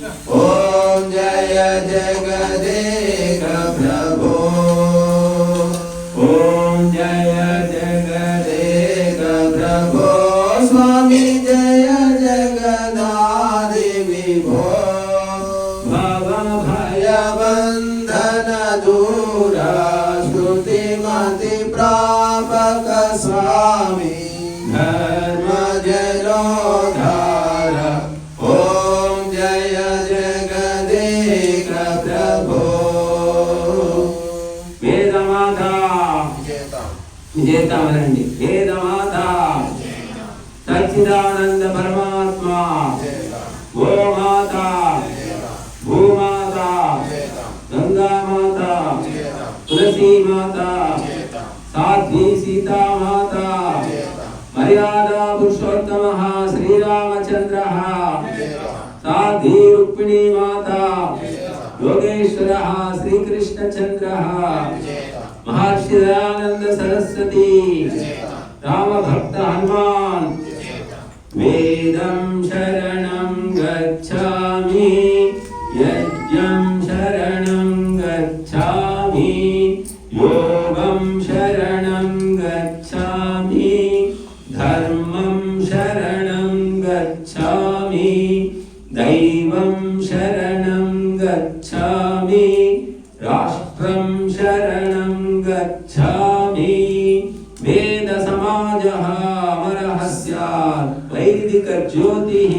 ॐ जय जगदेक प्रभो ॐ जय जगदेक प्रभो स्वामी जय जगदादि विभो भव भय बंधन दूरा स्तुतिमति प्रापक स्वामी धर्म जलोधार ॐ जय जगदेक प्रभो वेदमाता विजेता वदंడి वेदमाता सच्चिदानंद परमात्मा गोमाता भूमाता गंगा माता तुलसी माता साध्वी सीता माता मर्यादा पुरुषोत्तमः श्रीरामचंद्रः साध्वी रुक्मिणी माता योगेश्वरः श्रीकृष्णचंद्रः महर्षि दयानंद सरस्वती रामभक्त हनुमान वेदं शरणं गच्छामि यज्ञं शरणं गच्छामि योगं शरणं गच्छामि धर्मं शरणं गच्छामि दैवं शरणं गच्छामि राष्ट्रं शरणं गच्छामि वेद समाजः अमरः स्यात् वैदिक ज्योतिः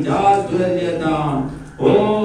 जाज्वल्यताम्। ॐ